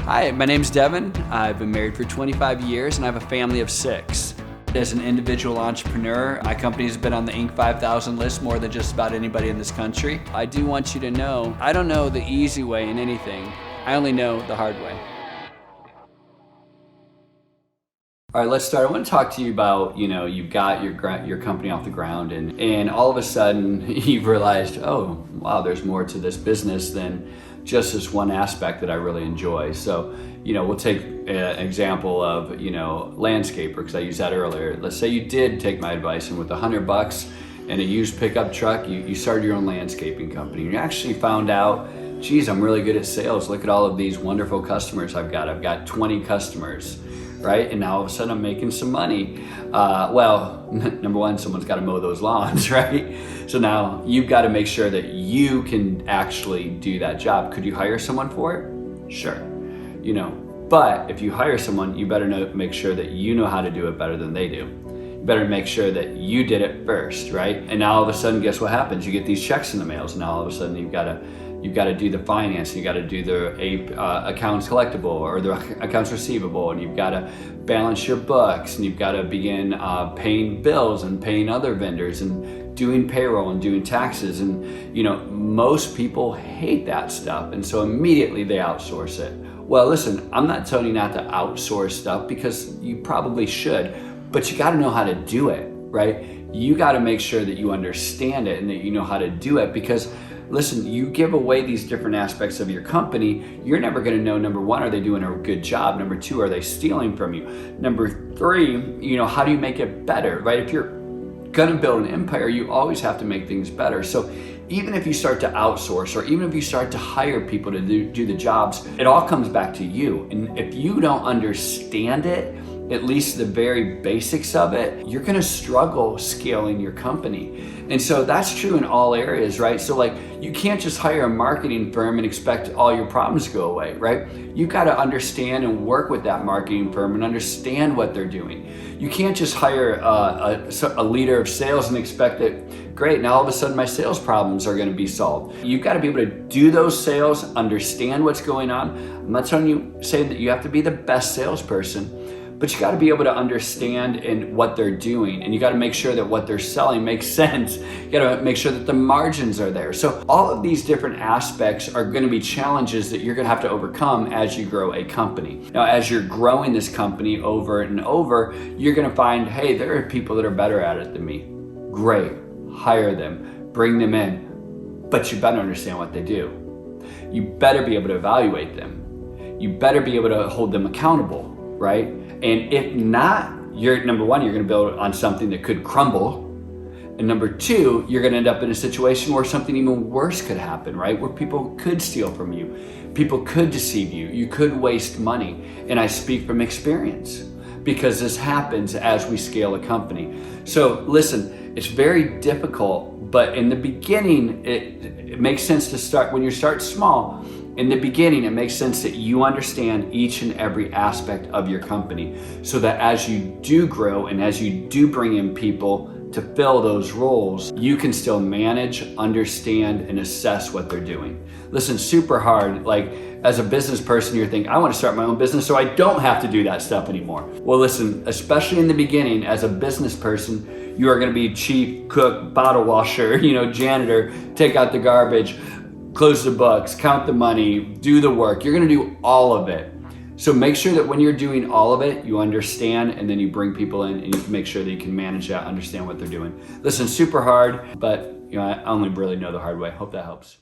Hi, my name's Devon. I've been married for 25 years and I have a family of 6. As an individual entrepreneur, my company has been on the Inc. 5000 list more than just about anybody in this country. I do want you to know, I don't know the easy way in anything. I only know the hard way. All right, let's start. I want to talk to you about, you've got your company off the ground and all of a sudden you've realized, oh, wow, there's more to this business than just this one aspect that I really enjoy. So, we'll take an example of, landscaper, because I used that earlier. Let's say you did take my advice and with $100 and a used pickup truck, you started your own landscaping company. You actually found out, geez, I'm really good at sales. Look at all of these wonderful customers I've got. I've got 20 customers. Right? And now all of a sudden I'm making some money. Number one, someone's got to mow those lawns, right? So now you've got to make sure that you can actually do that job. Could you hire someone for it? Sure. But if you hire someone, you better make sure that you know how to do it better than they do. You better make sure that you did it first, right? And now all of a sudden, guess what happens? You get these checks in the mails, and now all of a sudden you've got to do the finance, you got to do the accounts collectible or the accounts receivable, and you've got to balance your books, and you've got to begin paying bills and paying other vendors and doing payroll and doing taxes. And most people hate that stuff, and so immediately they outsource it. Well, listen, I'm not telling you not to outsource stuff, because you probably should, but you got to know how to do it, right? You got to make sure that you understand it and that you know how to do it, because listen, you give away these different aspects of your company, you're never going to know, number one, are they doing a good job? Number two, are they stealing from you? Number three, how do you make it better, right? If you're going to build an empire, you always have to make things better. So even if you start to outsource, or even if you start to hire people to do the jobs, it all comes back to you. And if you don't understand it, at least the very basics of it, you're gonna struggle scaling your company. And so that's true in all areas, right? So you can't just hire a marketing firm and expect all your problems to go away, right? You've got to understand and work with that marketing firm and understand what they're doing. You can't just hire a leader of sales and expect that, great, now all of a sudden my sales problems are gonna be solved. You've got to be able to do those sales, understand what's going on. I'm not saying that you have to be the best salesperson, but you got to be able to understand and what they're doing, and you got to make sure that what they're selling makes sense. You got to make sure that the margins are there. So all of these different aspects are going to be challenges that you're going to have to overcome as you grow a company. Now, as you're growing this company over and over, you're going to find, hey, there are people that are better at it than me. Great, hire them, bring them in, but you better understand what they do. You better be able to evaluate them. You better be able to hold them accountable, right? And if not, number one, you're going to build on something that could crumble. And number two, you're going to end up in a situation where something even worse could happen, right? Where people could steal from you. People could deceive you. You could waste money. And I speak from experience, because this happens as we scale a company. So listen, it's very difficult, but in the beginning, it makes sense to start, when you start small, in the beginning, it makes sense that you understand each and every aspect of your company, so that as you do grow and as you do bring in people to fill those roles, you can still manage, understand, and assess what they're doing. Listen, super hard. As a business person, you're thinking, I want to start my own business so I don't have to do that stuff anymore. Well, listen, especially in the beginning, as a business person, you are going to be chief cook, bottle washer, janitor, take out the garbage, close the books, count the money, do the work. You're going to do all of it. So make sure that when you're doing all of it, you understand, and then you bring people in and you can make sure that you can manage that, understand what they're doing. Listen, super hard, but I only really know the hard way. Hope that helps.